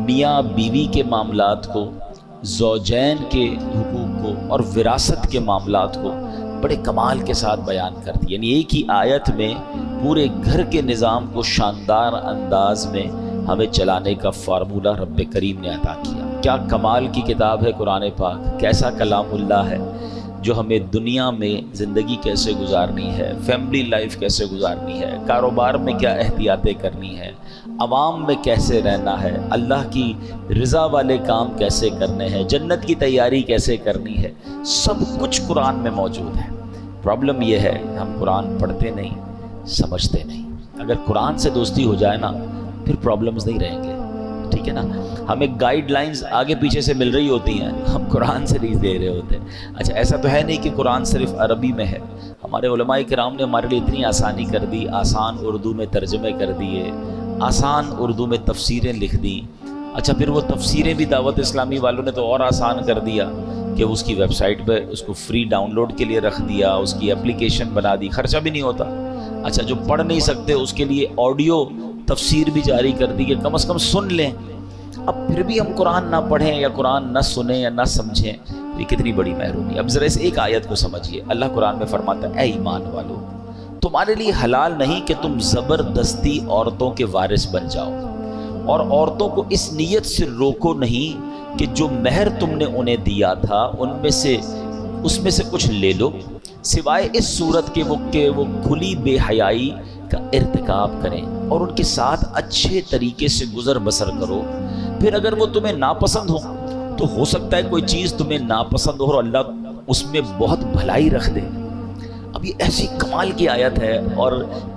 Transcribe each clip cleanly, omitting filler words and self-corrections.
میاں بیوی کے معاملات کو، زوجین کے حقوق کو اور وراثت کے معاملات کو بڑے کمال کے ساتھ بیان کرتی ہے۔ یعنی ایک ہی آیت میں پورے گھر کے نظام کو شاندار انداز میں ہمیں چلانے کا فارمولہ رب کریم نے عطا کیا۔ کیا کمال کی کتاب ہے قرآن پاک، کیسا کلام اللہ ہے جو ہمیں دنیا میں زندگی کیسے گزارنی ہے، فیملی لائف کیسے گزارنی ہے، کاروبار میں کیا احتیاطیں کرنی ہے، عوام میں کیسے رہنا ہے، اللہ کی رضا والے کام کیسے کرنے ہیں، جنت کی تیاری کیسے کرنی ہے، سب کچھ قرآن میں موجود ہے۔ پرابلم یہ ہے ہم قرآن پڑھتے نہیں، سمجھتے نہیں۔ اگر قرآن سے دوستی ہو جائے نا پھر پرابلمز نہیں رہیں گے، ٹھیک ہے نا۔ ہمیں گائیڈ لائنز آگے پیچھے سے مل رہی ہوتی ہیں، ہم قرآن سے نہیں دے رہے ہوتے۔ اچھا ایسا تو ہے نہیں کہ قرآن صرف عربی میں ہے، ہمارے علماء کرام نے ہمارے لیے اتنی آسانی کر دی، آسان اردو میں ترجمے کر دیے، آسان اردو میں تفسیریں لکھ دی۔ اچھا پھر وہ تفسیریں بھی دعوت اسلامی والوں نے تو اور آسان کر دیا کہ اس کی ویب سائٹ پہ اس کو فری ڈاؤن لوڈ کے لیے رکھ دیا، اس کی اپلیکیشن بنا دی، خرچہ بھی نہیں ہوتا۔ اچھا جو پڑھ نہیں سکتے اس کے لیے آڈیو تفسیر بھی جاری کر دی کہ کم از کم سن لیں۔ اب پھر بھی ہم قرآن نہ پڑھیں یا قرآن نہ سنیں یا نہ سمجھیں، یہ کتنی بڑی محرومی۔ اب ذرا اس ایک آیت کو سمجھیے، اللہ قرآن میں فرماتا ہے اے ایمان والو، تمہارے لیے حلال نہیں کہ تم زبردستی عورتوں کے وارث بن جاؤ، اور عورتوں کو اس نیت سے روکو نہیں کہ جو مہر تم نے انہیں دیا تھا اس میں سے کچھ لے لو، سوائے اس صورت کے وہ کھلی بے حیائی کا ارتکاب کریں اور ان کے ساتھ اچھے طریقے سے گزر بسر کرو۔ پھر اگر وہ تمہیں ناپسند ہو تو ہو سکتا ہے کوئی چیز تمہیں ناپسند ہو اور اللہ اس میں بہت بھلائی رکھ دے۔ اب یہ ایسی کمال کی آیت ہے، اور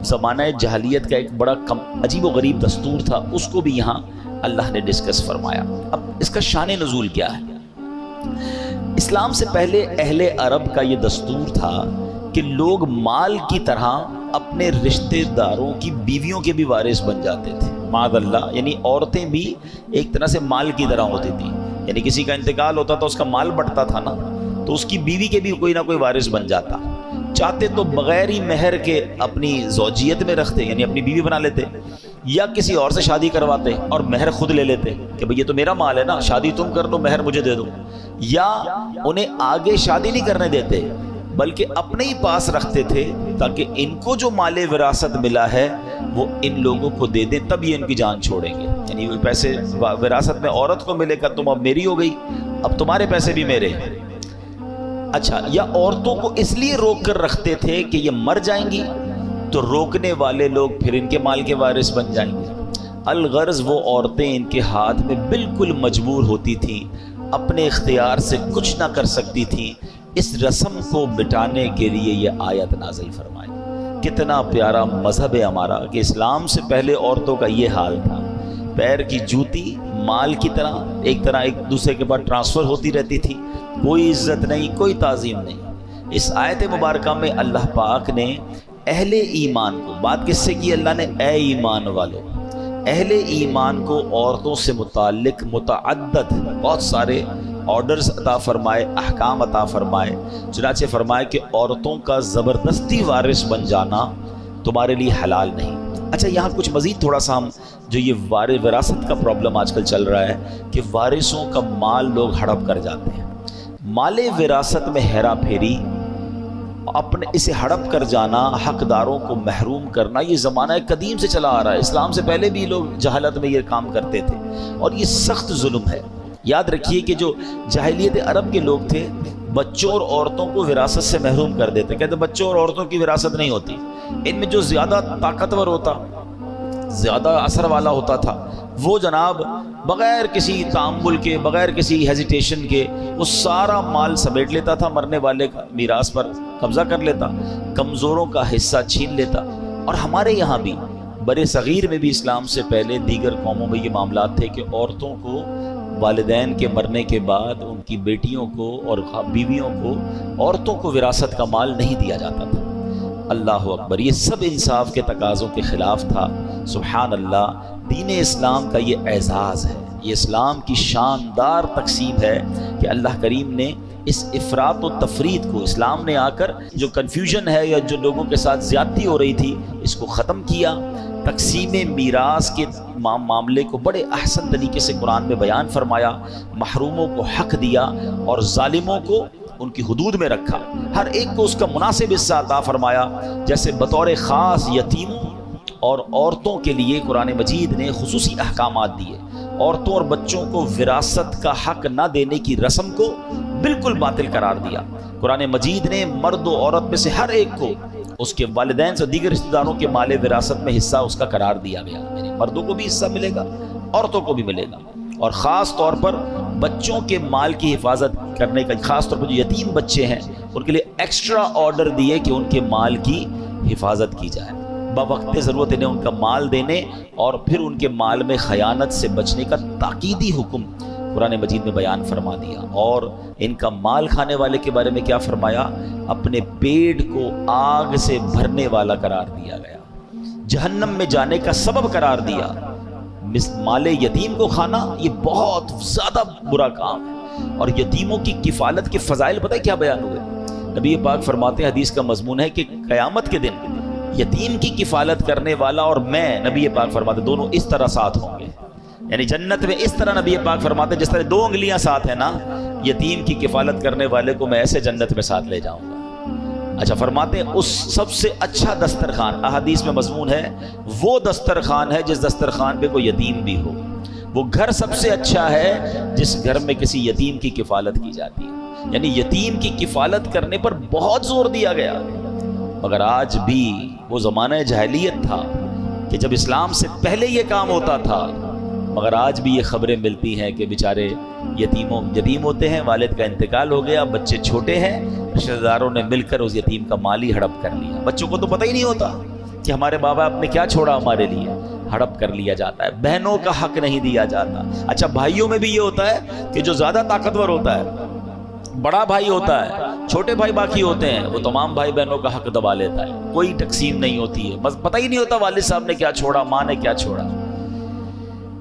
زمانہ جاہلیت کا ایک بڑا عجیب و غریب دستور تھا، اس کو بھی یہاں اللہ نے ڈسکس فرمایا۔ اب اس کا شان نزول کیا ہے؟ اسلام سے پہلے اہل عرب کا یہ دستور تھا کہ لوگ مال کی طرح اپنے رشتہ داروں کی بیویوں کے بھی وارث بن جاتے تھے، معاذ اللہ۔ یعنی عورتیں بھی ایک طرح سے مال کی طرح ہوتی تھیں، یعنی کسی کا انتقال ہوتا تو اس کا مال بٹتا تھا نا، تو اس کی بیوی کے بھی کوئی نہ کوئی وارث بن جاتا۔ چاہتے تو بغیر ہی مہر کے اپنی زوجیت میں رکھتے، یعنی اپنی بیوی بنا لیتے، یا کسی اور سے شادی کرواتے اور مہر خود لے لیتے کہ بھئی یہ تو میرا مال ہے نا، شادی تم کر لو، مہر مجھے دے دو، یا انہیں آگے شادی نہیں کرنے دیتے بلکہ اپنے ہی پاس رکھتے تھے تاکہ ان کو جو مال وراثت ملا ہے وہ ان لوگوں کو دے دیں، تب یہ ان کی جان چھوڑیں گے۔ یعنی وہ پیسے وراثت میں عورت کو ملے گا، تم اب میری ہو گئی، اب تمہارے پیسے بھی میرے۔ اچھا، یا عورتوں کو اس لیے روک کر رکھتے تھے کہ یہ مر جائیں گی تو روکنے والے لوگ پھر ان کے مال کے وارث بن جائیں گے۔ الغرض وہ عورتیں ان کے ہاتھ میں بالکل مجبور ہوتی تھیں، اپنے اختیار سے کچھ نہ کر سکتی تھیں۔ اس رسم کو مٹانے کے لیے یہ آیت نازل فرمائی۔ کتنا پیارا مذہب ہے ہمارا کہ اسلام سے پہلے عورتوں کا یہ حال تھا، پیر کی جوتی مال کی طرح ایک دوسرے کے بعد ٹرانسفر ہوتی رہتی تھی، کوئی عزت نہیں، کوئی تعظیم نہیں۔ اس آیت مبارکہ میں اللہ پاک نے اہل ایمان کو، بات کس سے کی اللہ نے؟ اے ایمان والو، اہل ایمان کو عورتوں سے متعلق متعدد بہت سارے آرڈرز عطا فرمائے، احکام عطا فرمائے۔ چنانچہ فرمائے کہ عورتوں کا زبردستی وارث بن جانا تمہارے لیے حلال نہیں۔ اچھا یہاں کچھ مزید تھوڑا سا ہم جو یہ وراثت کا پرابلم آج کل چل رہا ہے کہ وارثوں کا مال لوگ ہڑپ کر جاتے ہیں، مال وراثت میں ہیرا پھیری، اپنے اسے ہڑپ کر جانا، حقداروں کو محروم کرنا، یہ زمانہ قدیم سے چلا آ رہا ہے۔ اسلام سے پہلے بھی لوگ جہالت میں یہ کام کرتے تھے اور یہ سخت ظلم ہے۔ یاد رکھیے کہ جو جاہلیت عرب کے لوگ تھے بچوں اور عورتوں کو وراثت سے محروم کر دیتے، کہتے بچوں اور عورتوں کی وراثت نہیں ہوتی، ان میں جو زیادہ طاقتور ہوتا، زیادہ اثر والا ہوتا تھا، وہ جناب بغیر کسی تعامل کے، بغیر کسی ہیزیٹیشن کے وہ سارا مال سمیٹ لیتا تھا، مرنے والے کا میراث پر قبضہ کر لیتا، کمزوروں کا حصہ چھین لیتا۔ اور ہمارے یہاں بھی برے صغیر میں بھی اسلام سے پہلے دیگر قوموں میں یہ معاملات تھے کہ عورتوں کو والدین کے مرنے کے بعد ان کی بیٹیوں کو اور بیویوں کو، عورتوں کو وراثت کا مال نہیں دیا جاتا تھا۔ اللہ اکبر، یہ سب انصاف کے تقاضوں کے خلاف تھا۔ سبحان اللہ، دین اسلام کا یہ اعزاز ہے، یہ اسلام کی شاندار تقسیم ہے کہ اللہ کریم نے اس افراط و تفریط کو، اسلام نے آ کر جو کنفیوژن ہے یا جو لوگوں کے ساتھ زیادتی ہو رہی تھی، اس کو ختم کیا تقسیم میراث کے معاملے کو بڑے احسن طریقے سے قرآن میں بیان فرمایا، محروموں کو حق دیا اور ظالموں کو ان کی حدود میں رکھا، ہر ایک کو اس کا مناسب حصہ عطا فرمایا۔ جیسے بطور خاص یتیموں اور عورتوں کے لیے قرآن مجید نے خصوصی احکامات دیے، عورتوں اور بچوں کو وراثت کا حق نہ دینے کی رسم کو بالکل باطل قرار دیا۔ قرآن مجید نے مرد و عورت میں سے ہر ایک کو اس کے والدین سے دیگر رشتہ داروں کے مال وراثت میں حصہ اس کا قرار دیا گیا، یعنی مردوں کو بھی حصہ ملے گا، عورتوں کو بھی ملے گا، اور خاص طور پر بچوں کے مال کی حفاظت کرنے کا، خاص طور پر جو یتیم بچے ہیں ان کے لیے ایکسٹرا آرڈر دیے کہ ان کے مال کی حفاظت کی جائے، بوقت ضرورت انہیں ان کا مال دینے اور پھر ان کے مال میں خیانت سے بچنے کا تاکیدی حکم قرآن مجید میں بیان فرما دیا۔ اور ان کا مال کھانے والے کے بارے میں کیا فرمایا؟ اپنے پیٹ کو آگ سے بھرنے والا قرار دیا گیا، جہنم میں جانے کا سبب قرار دیا۔ مال یتیم کو کھانا یہ بہت زیادہ برا کام ہے، اور یتیموں کی کفالت کے فضائل پتہ ہے کیا بیان ہوئے؟ نبی پاک فرماتے ہیں، حدیث کا مضمون ہے کہ قیامت کے دن یتیم کی کفالت کرنے والا اور میں، نبی پاک فرماتے دونوں اس طرح ساتھ ہوں گے، یعنی جنت میں اس طرح نبی پاک فرماتے جس طرح دو انگلیاں ساتھ ہیں نا، یتیم کی کفالت کرنے والے کو میں ایسے جنت میں ساتھ لے جاؤں گا۔ اچھا فرماتے ہیں اس سب سے اچھا دسترخوان، احادیث میں مضمون ہے، وہ دسترخوان ہے جس دسترخوان پہ کوئی یتیم بھی ہو، وہ گھر سب سے اچھا ہے جس گھر میں کسی یتیم کی کفالت کی جاتی ہے، یعنی یتیم کی کفالت کرنے پر بہت زور دیا گیا۔ مگر آج بھی وہ زمانہ جاہلیت تھا کہ جب اسلام سے پہلے یہ کام ہوتا تھا، مگر آج بھی یہ خبریں ملتی ہیں کہ بیچارے یتیم ہوتے ہیں، والد کا انتقال ہو گیا، بچے چھوٹے ہیں، رشتہ داروں نے مل کر اس یتیم کا مال ہی ہڑپ کر لیا۔ بچوں کو تو پتہ ہی نہیں ہوتا کہ ہمارے بابا آپ نے کیا چھوڑا ہمارے لیے، ہڑپ کر لیا جاتا ہے۔ بہنوں کا حق نہیں دیا جاتا۔ اچھا بھائیوں میں بھی یہ ہوتا ہے کہ جو زیادہ طاقتور ہوتا ہے، بڑا بھائی ہوتا ہے، چھوٹے بھائی باقی ہوتے ہیں، وہ تمام بھائی بہنوں کا حق دبا لیتا ہے، کوئی تقسیم نہیں ہوتی ہے، بس پتہ ہی نہیں ہوتا والد صاحب نے کیا چھوڑا، ماں نے کیا چھوڑا۔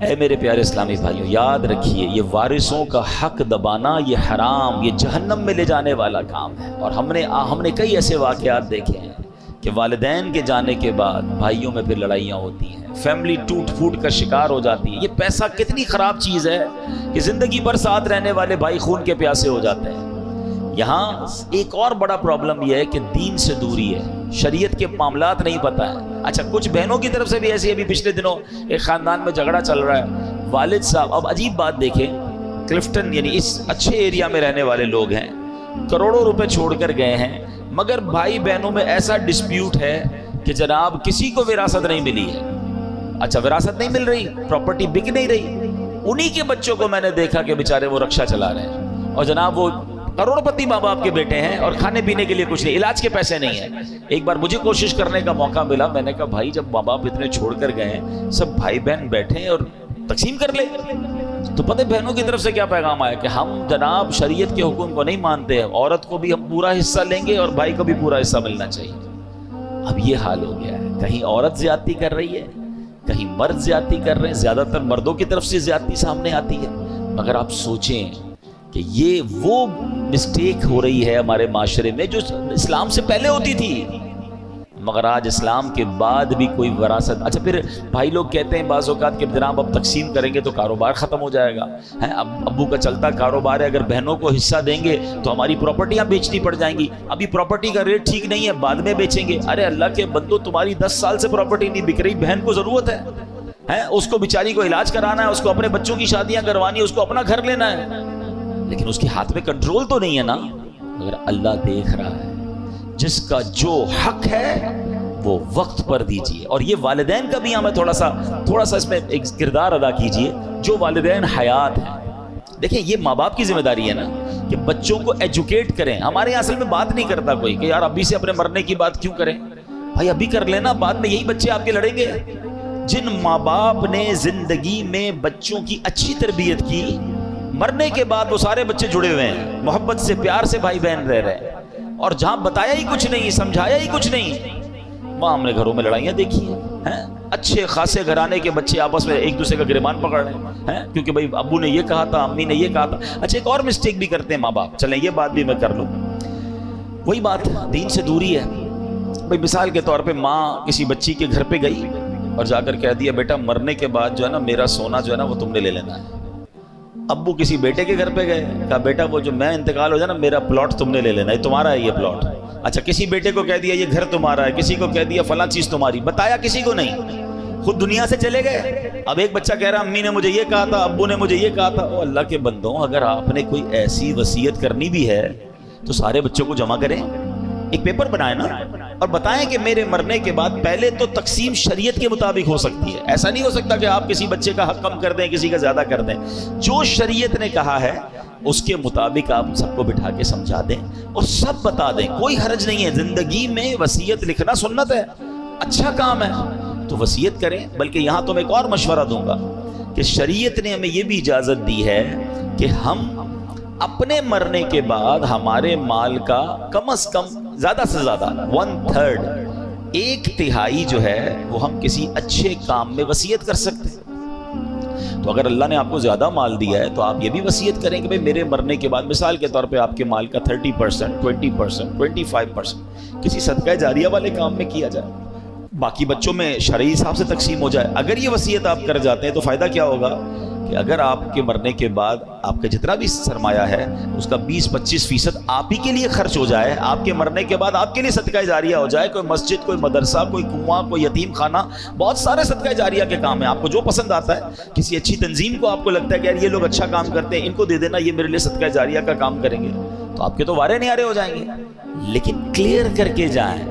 اے میرے پیارے اسلامی بھائیوں، یاد رکھیے یہ وارثوں کا حق دبانا یہ حرام، یہ جہنم میں لے جانے والا کام ہے۔ اور ہم نے کئی ایسے واقعات دیکھے ہیں کہ والدین کے جانے کے بعد بھائیوں میں پھر لڑائیاں ہوتی ہیں، فیملی ٹوٹ پھوٹ کا شکار ہو جاتی ہے۔ یہ پیسہ کتنی خراب چیز ہے کہ زندگی بھر ساتھ رہنے والے بھائی خون کے پیاسے ہو جاتے ہیں۔ یہاں ایک اور بڑا پرابلم یہ ہے کہ دین سے دوری ہے، شریعت کے معاملات نہیں پتہ ہے۔ اچھا کچھ بہنوں کی طرف سے بھی ایسی، ابھی پچھلے دنوں ایک خاندان میں جھگڑا چل رہا ہے، والد صاحب، اب عجیب بات دیکھیں، کلفٹن یعنی اس اچھے ایریا میں رہنے والے لوگ ہیں، کروڑوں روپے چھوڑ کر گئے ہیں، مگر بھائی بہنوں میں ایسا ڈسپیوٹ ہے کہ جناب کسی کو وراثت نہیں ملی ہے۔ اچھا وراثت نہیں مل رہی، پراپرٹی بک نہیں رہی، انہی کے بچوں کو میں نے دیکھا کہ بیچارے وہ رکشہ چلا رہے ہیں، اور جناب وہ کروڑ پتی ماں باپ کے بیٹے ہیں اور کھانے پینے کے لیے کچھ نہیں، علاج کے پیسے نہیں ہیں۔ ایک بار مجھے کوشش کرنے کا موقع ملا، میں نے کہا بھائی جب ماں باپ اتنے چھوڑ کر گئے ہیں، سب بھائی بہن بیٹھے ہیں اور تقسیم کر لے۔ تو پتہ بہنوں کی طرف سے کیا پیغام آیا کہ ہم جناب شریعت کے حکم کو نہیں مانتے ہیں، عورت کو بھی ہم پورا حصہ لیں گے اور بھائی کو بھی پورا حصہ ملنا چاہیے۔ اب یہ حال ہو گیا ہے، کہیں عورت زیادتی کر رہی ہے، کہیں مرد زیادتی کر رہے ہیں، زیادہ تر مردوں کی طرف سے زیادتی سامنے آتی ہے۔ مگر آپ سوچیں کہ یہ وہ مسٹیک ہو رہی ہے ہمارے معاشرے میں جو اسلام سے پہلے ہوتی تھی، مگر آج اسلام کے بعد بھی کوئی وراثت۔ اچھا پھر بھائی لوگ کہتے ہیں بعض اوقات کہ جناب اب تقسیم کریں گے تو کاروبار ختم ہو جائے گا، اب ابو کا چلتا کاروبار ہے، اگر بہنوں کو حصہ دیں گے تو ہماری پراپرٹیاں بیچنی پڑ جائیں گی، ابھی پراپرٹی کا ریٹ ٹھیک نہیں ہے، بعد میں بیچیں گے۔ ارے اللہ کے بندو، تمہاری 10 سال سے پراپرٹی نہیں بک رہی، بہن کو ضرورت ہے، اس کو بیچاری کو علاج کرانا ہے، اس کو اپنے بچوں کی شادیاں کروانی ہے، اس کو اپنا گھر لینا ہے، لیکن اس کے ہاتھ میں کنٹرول تو نہیں ہے نا۔ اگر اللہ دیکھ رہا ہے، جس کا جو حق ہے وہ وقت پر دیجیے۔ اور یہ والدین کا بھی ہمیں تھوڑا سا اس میں ایک کردار ادا کیجیے، جو والدین حیات ہیں۔ دیکھیں یہ ماں باپ کی ذمہ داری ہے نا کہ بچوں کو ایجوکیٹ کریں۔ ہمارے یہاں اصل میں بات نہیں کرتا کوئی کہ یار ابھی سے اپنے مرنے کی بات کیوں کریں، بھائی ابھی کر لینا، بعد میں یہی بچے آپ کے لڑیں گے۔ جن ماں باپ نے زندگی میں بچوں کی اچھی تربیت کی، مرنے کے بعد وہ سارے بچے جڑے ہوئے ہیں، محبت سے پیار سے بھائی بہن رہ رہے ہیں، اور جہاں بتایا ہی کچھ نہیں، سمجھایا ہی کچھ نہیں، وہاں ہم نے گھروں میں لڑائیاں دیکھی ہیں۔ اچھے خاصے گھرانے کے بچے آپس میں ایک دوسرے کا گریبان پکڑ رہے ہیں کیونکہ بھائی ابو نے یہ کہا تھا، امی نے یہ کہا تھا۔ اچھا ایک اور مسٹیک بھی کرتے ہیں ماں باپ، چلیں یہ بات بھی میں کر لوں، وہی بات دین سے دوری ہے۔ بھائی مثال کے طور پہ ماں کسی بچی کے گھر پہ گئی، اور جا کر کہہ دیا بیٹا مرنے کے بعد جو ہے نا میرا سونا جو ہے نا وہ تم نے لے لینا ہے. ابو کسی بیٹے کے گھر پہ گئے, کہا بیٹا وہ جو میں انتقال ہو جائے نا میرا پلاٹ تم نے لے لینا ہے, تمہارا ہے یہ پلاٹ. اچھا کسی بیٹے کو کہہ دیا یہ گھر تمہارا ہے, کسی کو کہہ دیا فلاں چیز تمہاری, بتایا کسی کو نہیں, خود دنیا سے چلے گئے. اب ایک بچہ کہہ رہا امی نے مجھے یہ کہا تھا, ابو نے مجھے یہ کہا تھا. او اللہ کے بندوں, اگر آپ نے کوئی ایسی وصیت کرنی بھی ہے تو سارے بچوں کو جمع کریں, ایک پیپر بنائیں نا, اور بتائیں کہ میرے مرنے کے بعد پہلے تو تقسیم شریعت کے مطابق ہو سکتی ہے. ایسا نہیں ہو سکتا کہ آپ کسی بچے کا حق کم کر دیں, کسی کا زیادہ کر دیں. جو شریعت نے کہا ہے اس کے مطابق آپ سب کو بٹھا کے سمجھا دیں اور سب بتا دیں, کوئی حرج نہیں ہے. زندگی میں وصیت لکھنا سنت ہے, اچھا کام ہے, تو وصیت کریں. بلکہ یہاں تو میں ایک اور مشورہ دوں گا کہ شریعت نے ہمیں یہ بھی اجازت دی ہے کہ ہم اپنے مرنے کے بعد ہمارے مال کا کم از کم زیادہ سے زیادہ 1/3 ایک تہائی جو ہے وہ ہم کسی اچھے کام میں وصیت کر سکتے ہیں. تو اگر اللہ نے آپ کو زیادہ مال دیا ہے تو آپ یہ بھی وصیت کریں کہ بھئی میرے مرنے کے بعد مثال کے طور پہ آپ کے مال کا 30%, 20%, 25% کسی صدقہ جاریہ والے کام میں کیا جائے, باقی بچوں میں شرعی حساب سے تقسیم ہو جائے. اگر یہ وصیت آپ کر جاتے ہیں تو فائدہ کیا ہوگا کہ اگر آپ کے مرنے کے بعد آپ کا جتنا بھی سرمایہ ہے اس کا 20-25% آپ ہی کے لیے خرچ ہو جائے, آپ کے مرنے کے بعد آپ کے لیے صدقہ جاریہ ہو جائے, کوئی مسجد, کوئی مدرسہ, کوئی کنواں, کوئی یتیم خانہ, بہت سارے صدقہ جاریہ کے کام ہیں. آپ کو جو پسند آتا ہے, کسی اچھی تنظیم کو آپ کو لگتا ہے کہ یار یہ لوگ اچھا کام کرتے ہیں, ان کو دے دینا, یہ میرے لیے صدقہ جاریہ کا کام کریں گے, تو آپ کے تو وارے نیارے ہو جائیں گے. لیکن کلیئر کر کے جائیں,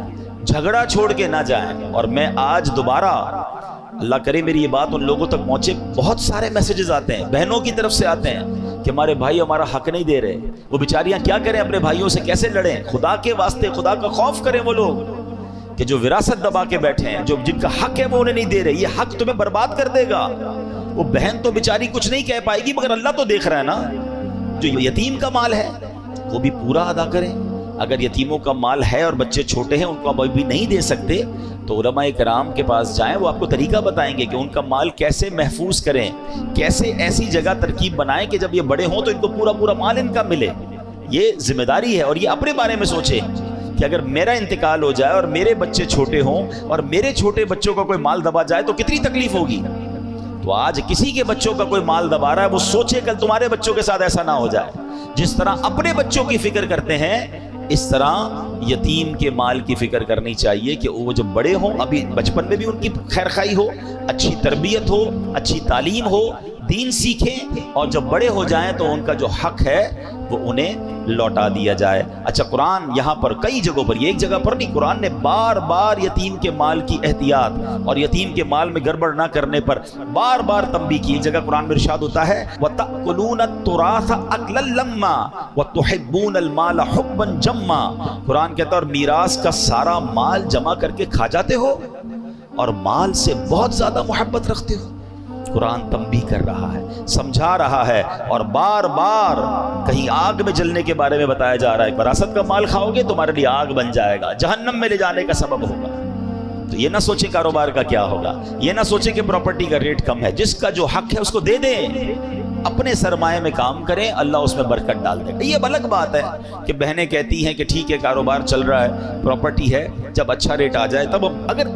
جھگڑا چھوڑ کے نہ جائیں. اور میں آج دوبارہ, اللہ کرے میری یہ بات ان لوگوں تک پہنچے, بہت سارے میسیجز آتے ہیں بہنوں کی طرف سے آتے ہیں کہ ہمارے بھائی ہمارا حق نہیں دے رہے, وہ بیچاریاں کیا کریں, اپنے بھائیوں سے کیسے لڑیں. خدا کے واسطے خدا کا خوف کریں وہ لوگ کہ جو وراثت دبا کے بیٹھے ہیں, جو جن کا حق ہے وہ انہیں نہیں دے رہے, یہ حق تمہیں برباد کر دے گا. وہ بہن تو بیچاری کچھ نہیں کہہ پائے گی مگر اللہ تو دیکھ رہا ہے نا. جو یتیم کا مال ہے وہ بھی پورا ادا کریں. اگر یتیموں کا مال ہے اور بچے چھوٹے ہیں, ان کو ابھی نہیں دے سکتے, تو علماء کرام کے پاس جائیں, وہ آپ کو طریقہ بتائیں گے کہ ان کا مال کیسے محفوظ کریں, کیسے ایسی جگہ ترکیب بنائیں کہ جب یہ بڑے ہوں تو ان کو پورا مال ان کا ملے. یہ ذمہ داری ہے. اور یہ اپنے بارے میں سوچیں کہ اگر میرا انتقال ہو جائے اور میرے بچے چھوٹے ہوں اور میرے چھوٹے بچوں کا کوئی مال دبا جائے تو کتنی تکلیف ہوگی. تو آج کسی کے بچوں کا کوئی مال دبا رہا ہے, وہ سوچے کل تمہارے بچوں کے ساتھ ایسا نہ ہو جائے. جس طرح اپنے بچوں کی فکر کرتے ہیں, اس طرح یتیم کے مال کی فکر کرنی چاہیے کہ وہ جب بڑے ہوں, ابھی بچپن میں بھی ان کی خیر خواہی ہو, اچھی تربیت ہو, اچھی تعلیم ہو, دین سیکھیں, اور جب بڑے ہو جائیں تو ان کا جو حق ہے وہ انہیں لوٹا دیا جائے. اچھا قرآن یہاں پر کئی جگہوں پر, یہ ایک جگہ پر نہیں, قرآن نے بار بار یتیم کے مال کی احتیاط اور یتیم کے مال میں گڑبڑ نہ کرنے پر بار بار تنبیہ کی. ایک جگہ قرآن میں ارشاد ہوتا ہے وَتَأْكُلُونَ التُّرَاثَ أَكْلًا لَمًّا وَتُحِبُّونَ الْمَالَ حُبًّا جَمًّا. قرآن کہتا ہے اور میراث کا سارا مال جمع کر کے کھا جاتے ہو اور مال سے بہت زیادہ محبت رکھتے ہو. قرآن تنبیہ کر رہا ہے, سمجھا رہا ہے, اور بار بار کہیں آگ میں جلنے کے بارے میں بتایا جا رہا ہے. وراثت کا مال کھاؤ گے تمہارے لیے آگ بن جائے گا, جہنم میں لے جانے کا سبب ہوگا. تو یہ نہ سوچیں کاروبار کا کیا ہوگا, یہ نہ سوچیں کہ پراپرٹی کا ریٹ کم ہے. جس کا جو حق ہے اس کو دے دیں, اپنے سرمایہ میں کام کریں, اللہ اس میں برکت ڈال دے گا. یہ الگ بات ہے کہ بہنیں کہتی ہیں کہ ٹھیک ہے کاروبار چل رہا ہے, پراپرٹی ہے, جب اچھا ریٹ آ جائے تب. اگر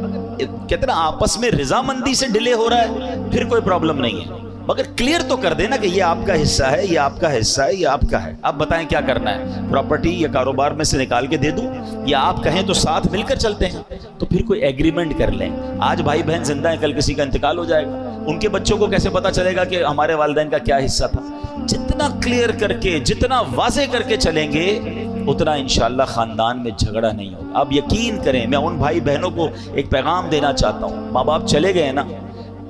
کہتے نا آپس میں رضامندی سے ڈیلے ہو رہا ہے پھر کوئی پرابلم نہیں ہے, مگر کلیئر تو کر دینا کہ یہ آپ کا حصہ ہے, یہ آپ کا حصہ ہے, یہ آپ کا ہے. آپ بتائیں کیا کرنا ہے, پراپرٹی یا کاروبار میں سے نکال کے دے دوں, یا آپ کہیں تو ساتھ مل کر چلتے ہیں, تو پھر کوئی ایگریمنٹ کر لیں. آج بھائی بہن زندہ ہیں, کل کسی کا انتقال ہو جائے گا, ان کے بچوں کو کیسے پتا چلے گا کہ ہمارے والدین کا کیا حصہ تھا. جتنا کلیئر کر کے, جتنا واضح کر کے چلیں گے اتنا انشاءاللہ خاندان میں جھگڑا نہیں ہوگا. آپ یقین کریں, میں ان بھائی بہنوں کو ایک پیغام دینا چاہتا ہوں, ماں باپ چلے گئے نا,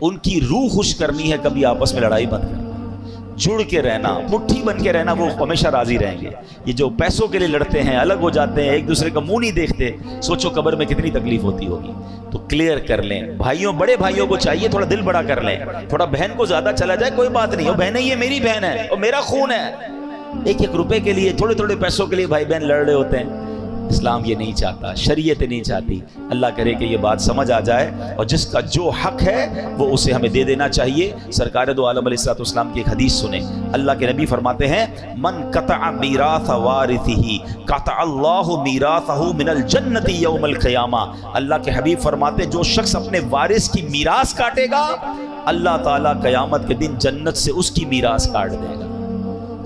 ان کی روح خوش کرنی ہے, کبھی آپس میں لڑائی مت کرنا, جڑ کے رہنا, مٹھی بن کے رہنا, وہ ہمیشہ راضی رہیں گے. یہ جو پیسوں کے لیے لڑتے ہیں, الگ ہو جاتے ہیں, ایک دوسرے کا منہ نہیں دیکھتے, سوچو قبر میں کتنی تکلیف ہوتی ہوگی. تو کلیئر کر لیں. بھائیوں, بڑے بھائیوں کو چاہیے تھوڑا دل بڑا کر لیں, تھوڑا بہن کو زیادہ چلا جائے کوئی بات نہیں, وہ بہن یہ میری بہن ہے اور میرا خون ہے. 1-1 روپے کے لیے, تھوڑے تھوڑے پیسوں کے لیے بھائی بہن لڑ رہے ہوتے ہیں. اسلام یہ نہیں چاہتا، شریعت نہیں چاہتی۔ اللہ کرے کہ یہ بات سمجھ آ جائے، اور جس کا جو حق ہے وہ اسے ہمیں دے دینا چاہیے۔ سرکار دو عالم علیہ الصلوۃ والسلام کی ایک حدیث سنیں، اللہ کے نبی فرماتے ہیں من قطع میراث وارثہ قطع اللہ میراثہ من الجنۃ یوم القیامہ۔ اللہ کے حبیب فرماتے جو شخص اپنے وارث کی میراث کاٹے گا، اللہ تعالیٰ قیامت کے دن جنت سے اس کی میراث کاٹ دے گا۔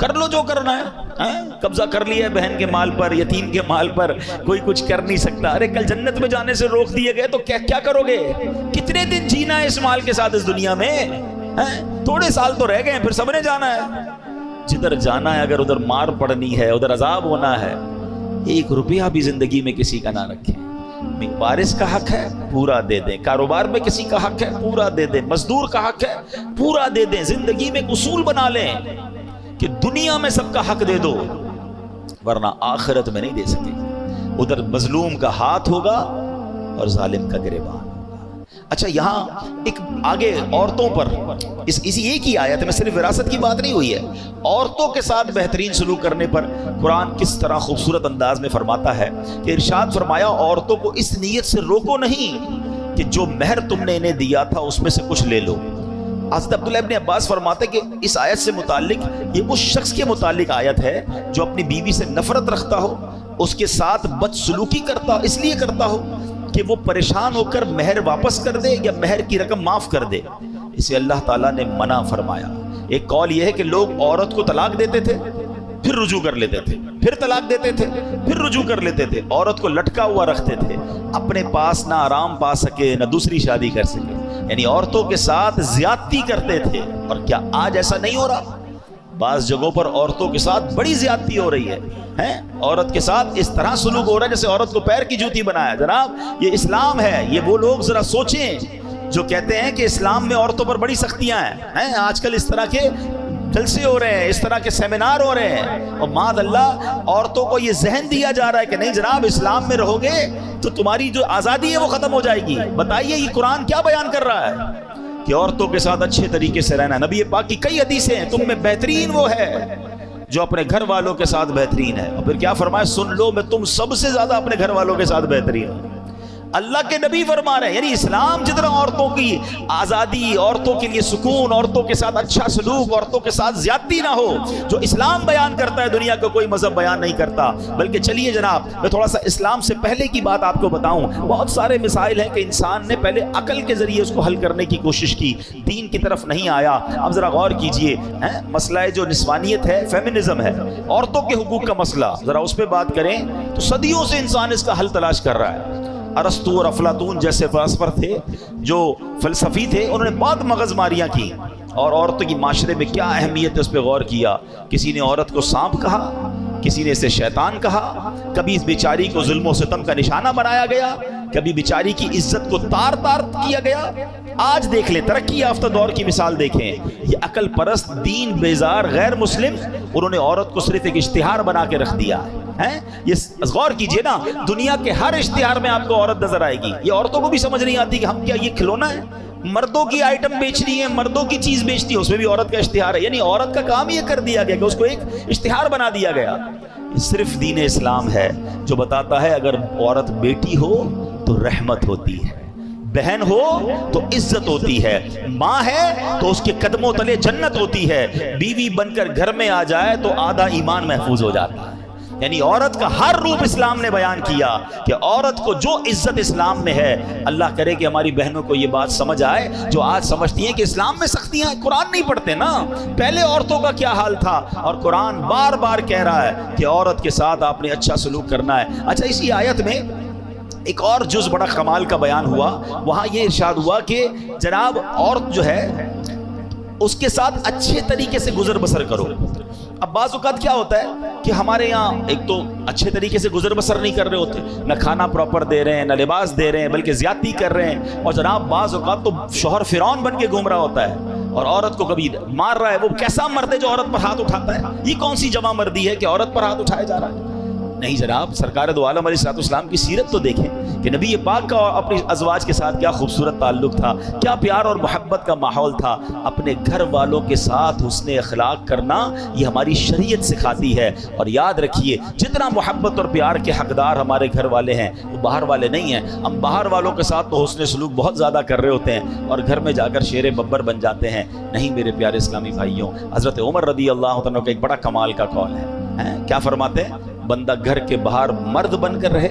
کر لو جو کرنا ہے، قبضہ کر لیا ہے بہن کے مال پر، یتیم کے مال پر، کوئی کچھ کر نہیں سکتا۔ ارے کل جنت میں جانے سے روک دیے گئے تو کیا کرو گے؟ کتنے دن جینا ہے اس مال کے ساتھ اس دنیا میں؟ تھوڑے سال تو رہ گئے، پھر سب نے جانا ہے۔ جدھر جانا ہے اگر ادھر مار پڑنی ہے، ادھر عذاب ہونا ہے، ایک روپیہ بھی زندگی میں کسی کا نہ رکھیں۔ وارث کا حق ہے پورا دے دیں، کاروبار میں کسی کا حق ہے پورا دے دیں، مزدور کا حق ہے پورا دے دیں۔ زندگی میں ایک اصول بنا لیں کہ دنیا میں سب کا حق دے دو، ورنہ آخرت میں نہیں دے سکے۔ ادھر مظلوم کا ہاتھ ہوگا اور ظالم کا گریبان ہوگا۔ اچھا یہاں ایک آگے عورتوں پر اسی ایک ہی آیت میں صرف وراثت کی بات نہیں ہوئی ہے، عورتوں کے ساتھ بہترین سلوک کرنے پر قرآن کس طرح خوبصورت انداز میں فرماتا ہے کہ ارشاد فرمایا عورتوں کو اس نیت سے روکو نہیں کہ جو مہر تم نے انہیں دیا تھا اس میں سے کچھ لے لو۔ حضرت عبداللہ ابن عباس فرماتے کہ اس آیت سے متعلق یہ اس شخص کے متعلق آیت ہے جو اپنی بیوی سے نفرت رکھتا ہو، اس کے ساتھ بدسلوکی کرتا ہو، اس لیے کرتا ہو کہ وہ پریشان ہو کر مہر واپس کر دے یا مہر کی رقم معاف کر دے۔ اسے اللہ تعالیٰ نے منع فرمایا۔ ایک قول یہ ہے کہ لوگ عورت کو طلاق دیتے تھے پھر رجوع کر لیتے تھے، پھر طلاق دیتے تھے پھر رجوع کر لیتے تھے، عورت کو لٹکا ہوا رکھتے تھے، اپنے پاس نہ آرام پا سکے نہ دوسری شادی کر سکے، یعنی عورتوں کے ساتھ زیادتی کرتے تھے۔ اور کیا آج ایسا نہیں ہو رہا؟ بعض جگہوں پر عورتوں کے ساتھ بڑی زیادتی ہو رہی ہے، عورت کے ساتھ اس طرح سلوک ہو رہا ہے جیسے عورت کو پیر کی جوتی بنایا۔ جناب یہ اسلام ہے، یہ وہ لوگ ذرا سوچیں جو کہتے ہیں کہ اسلام میں عورتوں پر بڑی سختیاں ہیں۔ آج کل اس طرح کے جلسے ہو رہے ہیں، اس طرح کے سیمینار ہو رہے ہیں، اور معاذ اللہ عورتوں کو یہ ذہن دیا جا رہا ہے کہ نہیں جناب اسلام میں رہو گے تو تمہاری جو آزادی ہے وہ ختم ہو جائے گی۔ بتائیے یہ قرآن کیا بیان کر رہا ہے کہ عورتوں کے ساتھ اچھے طریقے سے رہنا۔ نبی پاک کی کئی حدیثیں ہیں، تم میں بہترین وہ ہے جو اپنے گھر والوں کے ساتھ بہترین ہے، اور پھر کیا فرمایا؟ سن لو میں تم سب سے زیادہ اپنے گھر والوں کے ساتھ بہترین ہوں۔ اللہ کے نبی فرما رہے ہیں یعنی اسلام جتنا عورتوں کی آزادی، عورتوں کے لیے سکون، عورتوں کے ساتھ اچھا سلوک، عورتوں کے ساتھ زیادتی نہ ہو، جو اسلام بیان کرتا ہے دنیا کا کوئی مذہب بیان نہیں کرتا۔ بلکہ چلیے جناب میں تھوڑا سا اسلام سے پہلے کی بات آپ کو بتاؤں۔ بہت سارے مسائل ہیں کہ انسان نے پہلے عقل کے ذریعے اس کو حل کرنے کی کوشش کی، دین کی طرف نہیں آیا۔ اب ذرا غور کیجئے، مسئلہ جو نسوانیت ہے، فیمنزم ہے، عورتوں کے حقوق کا مسئلہ، ذرا اس پہ بات کریں تو صدیوں سے انسان اس کا حل تلاش کر رہا ہے۔ ارسطو اور افلاطون جیسے فلسفر تھے، جو فلسفی تھے، انہوں نے بہت مغز ماریاں کی اور عورتوں کی معاشرے میں کیا اہمیت ہے اس پہ غور کیا۔ کسی نے عورت کو سانپ کہا، کسی نے اسے شیطان کہا، کبھی اس بیچاری کو ظلم و ستم کا نشانہ بنایا گیا، کبھی بیچاری کی عزت کو تار تار کیا گیا۔ آج دیکھ لیں ترقی یافتہ دور کی مثال دیکھیں، یہ عقل پرست دین بیزار غیر مسلم انہوں نے عورت کو صرف ایک اشتہار بنا کے رکھ دیا ہے۔ یہ غور کیجئے نا، دنیا کے ہر اشتہار میں آپ کو عورت نظر آئے گی۔ یہ عورتوں کو بھی سمجھ نہیں آتی کہ ہم کیا یہ کھلونا ہے؟ مردوں کی آئٹم بیچنی ہے، مردوں کی چیز بیچنی ہے، اس میں بھی عورت کا اشتہار ہے۔ یعنی عورت کا کام یہ کر دیا گیا کہ اس کو ایک اشتہار بنا دیا گیا۔ صرف دین اسلام ہے جو بتاتا ہے اگر عورت بیٹی ہو تو رحمت ہوتی ہے، بہن ہو تو عزت ہوتی ہے، ماں ہے تو اس کے قدموں تلے جنت ہوتی ہے، بیوی بن کر گھر میں آ جائے تو آدھا ایمان محفوظ ہو جاتا ہے۔ یعنی عورت کا ہر روپ اسلام نے بیان کیا کہ عورت کو جو عزت اسلام میں ہے۔ اللہ کرے کہ ہماری بہنوں کو یہ بات سمجھ آئے جو آج سمجھتی ہیں کہ اسلام میں سختیاں ہیں، قرآن نہیں پڑھتے نا، پہلے عورتوں کا کیا حال تھا، اور قرآن بار بار کہہ رہا ہے کہ عورت کے ساتھ آپ نے اچھا سلوک کرنا ہے۔ اچھا اسی آیت میں ایک اور جز بڑا کمال کا بیان ہوا، وہاں یہ ارشاد ہوا کہ جناب عورت جو ہے اس کے ساتھ اچھے طریقے سے گزر بسر کرو۔ اب بعض اوقات کیا ہوتا ہے کہ ہمارے یہاں ایک تو اچھے طریقے سے گزر بسر نہیں کر رہے ہوتے، نہ کھانا پراپر دے رہے ہیں، نہ لباس دے رہے ہیں، بلکہ زیادتی کر رہے ہیں، اور جناب بعض اوقات تو شوہر فرعون بن کے گھوم رہا ہوتا ہے اور عورت کو کبھی مار رہا ہے۔ وہ کیسا مرد ہے جو عورت پر ہاتھ اٹھاتا ہے؟ یہ کون سی جمع مردی ہے کہ عورت پر ہاتھ اٹھایا جا رہا ہے؟ نہیں جناب، سرکار دو عالم علیہ السلام کی سیرت تو دیکھیں کہ نبی پاک کا اپنی ازواج کے ساتھ کیا خوبصورت تعلق تھا، کیا پیار اور محبت کا ماحول تھا۔ اپنے گھر والوں کے ساتھ حسن اخلاق کرنا یہ ہماری شریعت سکھاتی ہے۔ اور یاد رکھیے، جتنا محبت اور پیار کے حقدار ہمارے گھر والے ہیں وہ باہر والے نہیں ہیں۔ ہم باہر والوں کے ساتھ تو حسن سلوک بہت زیادہ کر رہے ہوتے ہیں اور گھر میں جا کر شیر ببر بن جاتے ہیں۔ نہیں میرے پیارے اسلامی بھائیوں، حضرت عمر رضی اللہ عنہ کا ایک بڑا کمال کا قول ہے، کیا فرماتے ہیں؟ بندہ گھر کے باہر مرد بن کر رہے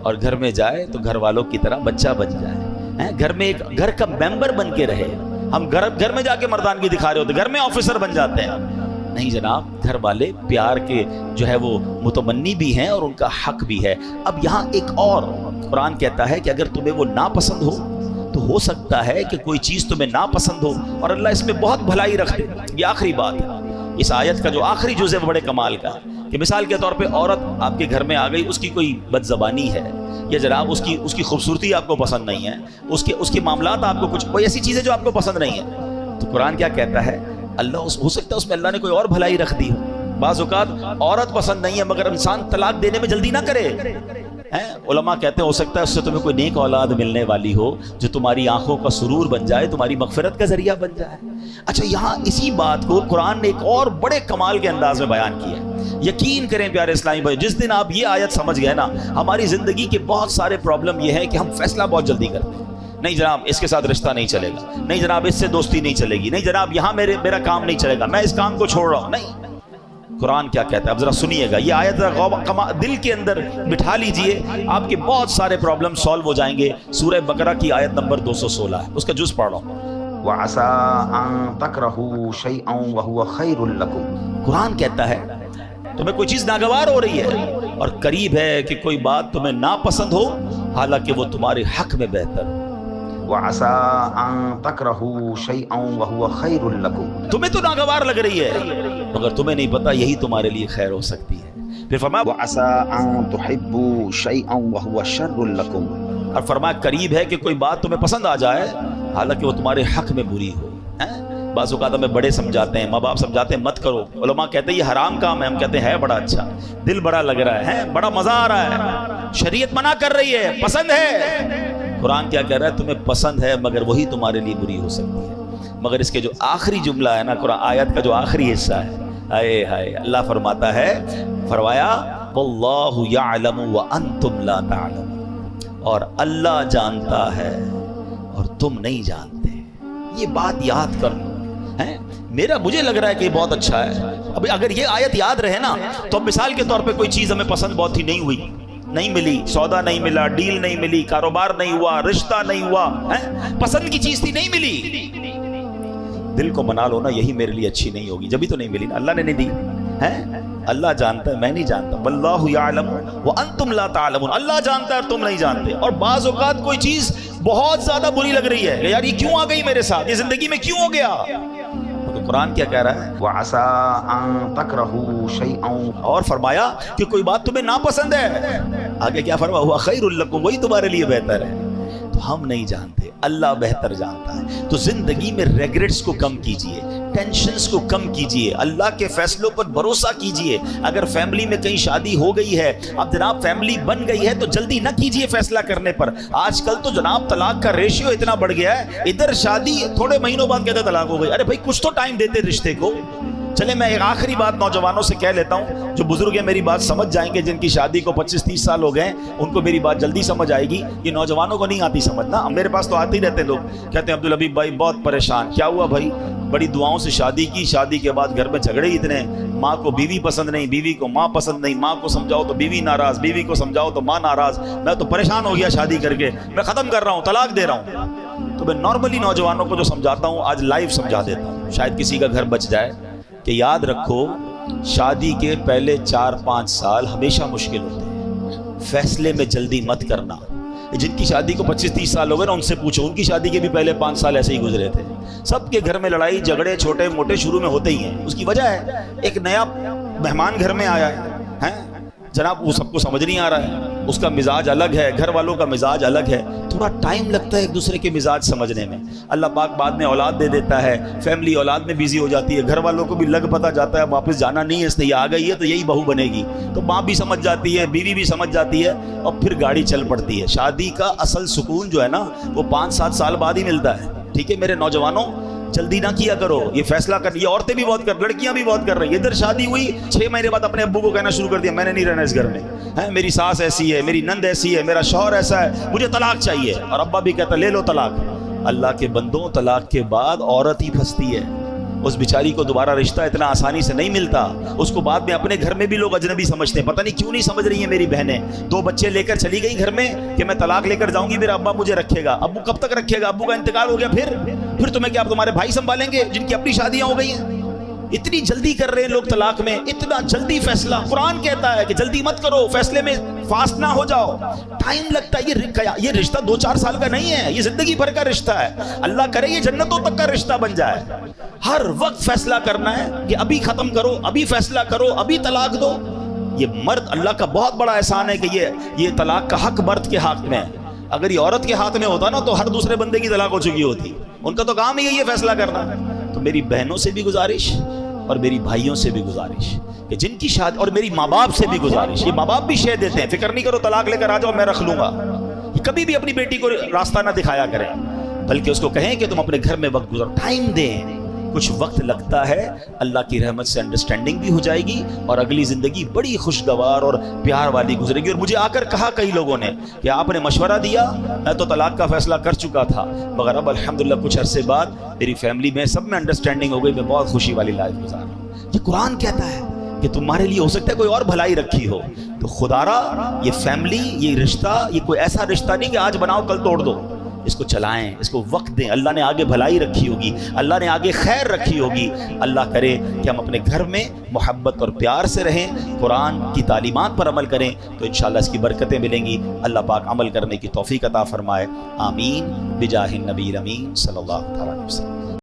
اور گھر میں جائے تو گھر والوں کی طرح بچہ بن جائے، گھر میں ایک گھر کا ممبر بن کے رہے۔ ہم گھر میں جا کے مردانگی دکھا رہے ہوتے، گھر میں آفیسر بن جاتے ہیں۔ نہیں جناب، گھر والے پیار کے جو ہے وہ متمنی بھی ہیں اور ان کا حق بھی ہے۔ اب یہاں ایک اور قرآن کہتا ہے کہ اگر تمہیں وہ ناپسند ہو تو ہو سکتا ہے کہ کوئی چیز تمہیں ناپسند ہو اور اللہ اس میں بہت بھلائی رکھ دے۔ یہ آخری بات ہے، اس آیت کا جو آخری جز ہے وہ بڑے کمال کا، کہ مثال کے طور پہ عورت آپ کے گھر میں آ گئی، اس کی کوئی بد زبانی ہے یا جناب اس کی خوبصورتی آپ کو پسند نہیں ہے، اس کے معاملات آپ کو کوئی ایسی چیزیں جو آپ کو پسند نہیں ہے، تو قرآن کیا کہتا ہے؟ اللہ ہو سکتا ہے اس میں اللہ نے کوئی اور بھلائی رکھ دی ہو۔ بعض اوقات عورت پسند نہیں ہے مگر انسان طلاق دینے میں جلدی نہ کرے۔ علماء کہتے ہیں ہو سکتا ہے اس سے تمہیں کوئی نیک اولاد ملنے والی ہو جو تمہاری آنکھوں کا سرور بن جائے، تمہاری مغفرت کا ذریعہ بن جائے۔ اچھا، یہاں اسی بات کو قرآن نے ایک اور بڑے کمال کے انداز میں بیان کیا ہے۔ یقین کریں پیارے اسلامی بھائی، جس دن آپ یہ آیت سمجھ گئے نا، ہماری زندگی کے بہت سارے پرابلم یہ ہے کہ ہم فیصلہ بہت جلدی کرتے ہیں۔ نہیں جناب اس کے ساتھ رشتہ نہیں چلے گا، نہیں جناب اس سے دوستی نہیں چلے گی، نہیں جناب یہاں میرا کام نہیں چلے گا، میں اس کام کو چھوڑ رہا ہوں۔ نہیں، قرآن کیا کہتا ہے؟ اب ذرا سنیے گا، یہ آیت دل کے اندر بٹھا لیجئے، آپ کے بہت سارے پرابلم سالو ہو جائیں گے۔ سورہ بقرہ کی آیت نمبر 216 ہے، اس کا جز پڑھ رہا ہوں۔ وَعَسَىٰ أَن تَكْرَهُوا شَيْئًا وَهُوَ خَيْرٌ لَكُمْ۔ قرآن کہتا ہے تمہیں کوئی چیز ناگوار ہو رہی ہے اور قریب ہے کہ کوئی بات تمہیں ناپسند ہو حالانکہ وہ تمہارے حق میں بہتر ہو۔ وَعَسَىٰ أَن تَكْرَهُوا شَيْئًا وَهُوَ خَيْرٌ لَكُمْ۔ تمہیں تو ناگوار لگ رہی ہے مگر تمہیں نہیں پتا یہی تمہارے لیے خیر ہو سکتی ہے۔ پھر فرمایا وَعَسَىٰ أَن تُحِبُّوا شَيْئًا وَهُوَ شَرٌ لَكُمْ۔ اور فرمایا قریب ہے کہ کوئی بات تمہیں پسند آ جائے حالانکہ وہ تمہارے حق میں بری ہو۔ بعض اوقات ہمیں بڑے سمجھاتے ہیں، ماں باپ سمجھاتے ہیں مت کرو، علماء کہتے ہیں یہ حرام کام ہے، ہم کہتے ہیں بڑا اچھا، دل بڑا لگ رہا ہے، بڑا مزہ آ رہا ہے، شریعت منع کر رہی ہے، پسند ہے۔ قرآن کیا کہہ رہا ہے؟ تمہیں پسند ہے مگر وہی تمہارے لیے بری ہو سکتی ہے۔ مگر اس کے جو آخری جملہ ہے نا، قرآن آیت کا جو آخری حصہ ہے، ہائے ہائے، اللہ فرماتا ہے، فرمایا واللہ یعلم وانتم لا تعلمون، اور اللہ جانتا ہے اور تم نہیں جانتے۔ یہ بات یاد کر لو، مجھے لگ رہا ہے کہ یہ بہت اچھا ہے۔ ابھی اگر یہ آیت یاد رہے نا تو اب مثال کے طور پہ کوئی چیز ہمیں پسند بہت ہی نہیں ہوئی، نہیں ملی، سودا نہیں ملا، ڈیل نہیں ملی، کاروبار نہیں ہوا، رشتہ نہیں ہوا، پسند کی چیز تھی نہیں ملی، دل کو منا لو نا یہی میرے لیے اچھی نہیں ہوگی، جبھی تو نہیں ملی نا، اللہ نے نہیں دی ہے، اللہ جانتا ہے میں نہیں جانتا، واللہ یعلم وانتم لا تعلمون، اللہ جانتا ہے اور تم نہیں جانتے۔ اور بعض اوقات کوئی چیز بہت زیادہ بری لگ رہی ہے کہ یار یہ کیوں آ گئی میرے ساتھ، یہ زندگی میں کیوں ہو گیا، تو قرآن کیا کہہ رہا ہے؟ وَعَسَىٰ أَن تَكْرَهُوا شَيْئًا، اور فرمایا کہ کوئی بات تمہیں ناپسند ہے، آگے کیا فرمایا؟ هُوَ خَيْرٌ لَكُمْ، وہی تمہارے لیے بہتر ہے۔ تو ہم نہیں جانتے، اللہ بہتر جانتا ہے۔ تو زندگی میں ریگریٹس کو کم کیجئے، ٹینشنز کو کم کیجئے، اللہ کے فیصلوں پر بھروسہ کیجئے۔ اگر فیملی میں کہیں شادی ہو گئی ہے، اب جناب فیملی بن گئی ہے تو جلدی نہ کیجئے فیصلہ کرنے پر۔ آج کل تو جناب طلاق کا ریشیو اتنا بڑھ گیا ہے، ادھر شادی تھوڑے مہینوں بعد کہتے طلاق ہو گئی، ارے بھائی کچھ تو ٹائم دیتے رشتے کو۔ چلے میں ایک آخری بات نوجوانوں سے کہہ لیتا ہوں، جو بزرگ ہیں میری بات سمجھ جائیں گے، جن کی شادی کو 25-30 سال ہو گئے ان کو میری بات جلدی سمجھ آئے گی، یہ نوجوانوں کو نہیں آتی سمجھنا۔ میرے پاس تو آتے ہی رہتے لوگ، کہتے ہیں عبدالحبیب بھائی بہت پریشان، کیا ہوا بھائی؟ بڑی دعاؤں سے شادی کی، شادی کے بعد گھر میں جھگڑے اتنے، ماں کو بیوی پسند نہیں، بیوی کو ماں پسند نہیں، ماں کو سمجھاؤ تو بیوی ناراض، بیوی کو سمجھاؤ تو ماں ناراض، میں تو پریشان ہو گیا شادی کر کے، میں ختم کر رہا ہوں، طلاق دے رہا ہوں۔ تو میں نارملی نوجوانوں کو جو سمجھاتا ہوں آج لائیو سمجھا دیتا ہوں، شاید کسی کا گھر بچ جائے، کہ یاد رکھو شادی کے پہلے 4-5 سال ہمیشہ مشکل ہوتے ہیں، فیصلے میں جلدی مت کرنا۔ جن کی شادی کو 25-30 سال ہو گئے نا ان سے پوچھو، ان کی شادی کے بھی پہلے 5 سال ایسے ہی گزرے تھے۔ سب کے گھر میں لڑائی جھگڑے چھوٹے موٹے شروع میں ہوتے ہی ہیں، اس کی وجہ ہے ایک نیا مہمان گھر میں آیا ہے جناب، وہ سب کو سمجھ نہیں آ رہا ہے، اس کا مزاج الگ ہے، گھر والوں کا مزاج الگ ہے، تھوڑا ٹائم لگتا ہے ایک دوسرے کے مزاج سمجھنے میں۔ اللہ پاک بعد میں اولاد دے دیتا ہے، فیملی اولاد میں بیزی ہو جاتی ہے، گھر والوں کو بھی لگ پتہ جاتا ہے واپس جانا نہیں ہے، اس نے یہ آ گئی ہے تو یہی بہو بنے گی، تو ماں بھی سمجھ جاتی ہے، بیوی بھی سمجھ جاتی ہے، اور پھر گاڑی چل پڑتی ہے۔ شادی کا اصل سکون جو ہے نا وہ 5-7 سال بعد ہی ملتا ہے۔ ٹھیک ہے میرے نوجوانوں، جلدی نہ کیا کرو، یہ فیصلہ کر، یہ عورتیں بھی بہت کر، لڑکیاں بھی بہت کر رہی ہیں۔ ادھر شادی ہوئی 6 مہینے بعد اپنے ابو کو کہنا شروع کر دیا میں نے نہیں رہنا اس گھر میں، میری ساس ایسی ہے، میری نند ایسی ہے، میرا شوہر ایسا ہے، مجھے طلاق چاہیے، اور ابا بھی کہتا لے لو طلاق۔ اللہ کے بندوں، طلاق کے بعد عورت ہی پھنستی ہے، اس بیچاری کو دوبارہ رشتہ اتنا آسانی سے نہیں ملتا، اس کو بعد میں اپنے گھر میں بھی لوگ اجنبی سمجھتے ہیں۔ پتہ نہیں کیوں نہیں سمجھ رہی ہیں میری بہنیں، 2 بچے لے کر چلی گئی گھر میں کہ میں طلاق لے کر جاؤں گی، میرا ابا مجھے رکھے گا۔ ابو کب تک رکھے گا؟ ابو کا انتقال ہو گیا، پھر تمہیں کیا تمہارے بھائی سنبھالیں گے جن کی اپنی شادیاں ہو گئی ہیں؟ اتنی جلدی کر رہے ہیں لوگ طلاق میں، اتنا جلدی فیصلہ۔ قرآن کہتا ہے کہ جلدی مت کرو، فیصلے میں فاسٹ نہ ہو جاؤ، ٹائم لگتا ہے۔ یہ رشتہ 2-4 سال کا نہیں ہے، یہ زندگی بھر کا رشتہ ہے۔ اللہ کرے یہ جنتوں تک کا رشتہ بن جائے۔ ہر وقت فیصلہ کرنا ہے کہ ابھی ختم کرو، ابھی فیصلہ کرو، ابھی طلاق دو۔ یہ مرد، اللہ کا بہت بڑا احسان ہے کہ یہ طلاق کا حق مرد کے ہاتھ میں ہے۔ اگر یہ عورت کے ہاتھ میں ہوتا نا تو ہر دوسرے بندے کی طلاق ہو چکی ہوتی، ان کا تو کام ہی ہے یہ فیصلہ کرنا۔ تو میری بہنوں سے بھی گزارش اور میری بھائیوں سے بھی گزارش کہ جن کی شادی، اور میری ماں باپ سے بھی گزارش، یہ ماں باپ بھی شے دیتے ہیں، فکر نہیں کرو طلاق لے کر آ جاؤ میں رکھ لوں گا، یہ کبھی بھی اپنی بیٹی کو راستہ نہ دکھایا کریں، بلکہ اس کو کہیں کہ تم اپنے گھر میں وقت گزارو، ٹائم دیں۔ کچھ وقت لگتا ہے، اللہ کی رحمت سے انڈرسٹینڈنگ بھی ہو جائے گی اور اگلی زندگی بڑی خوشگوار اور پیار والی گزرے گی۔ اور مجھے آ کر کہا کئی لوگوں نے کہ آپ نے مشورہ دیا، میں تو طلاق کا فیصلہ کر چکا تھا، مگر اب الحمدللہ کچھ عرصے بعد میری فیملی میں سب میں انڈرسٹینڈنگ ہو گئی، میں بہت خوشی والی لائف گزار رہا ہوں۔ یہ قرآن کہتا ہے کہ تمہارے لیے ہو سکتا ہے کوئی اور بھلائی رکھی ہو، تو خدارا یہ فیملی، یہ رشتہ، یہ کوئی ایسا رشتہ نہیں کہ آج بناؤ کل توڑ دو، اس کو چلائیں، اس کو وقت دیں۔ اللہ نے آگے بھلائی رکھی ہوگی، اللہ نے آگے خیر رکھی ہوگی۔ اللہ کرے کہ ہم اپنے گھر میں محبت اور پیار سے رہیں، قرآن کی تعلیمات پر عمل کریں، تو انشاءاللہ اس کی برکتیں ملیں گی۔ اللہ پاک عمل کرنے کی توفیق عطا فرمائے، آمین بجاہ النبی الامین صلی اللہ علیہ وسلم۔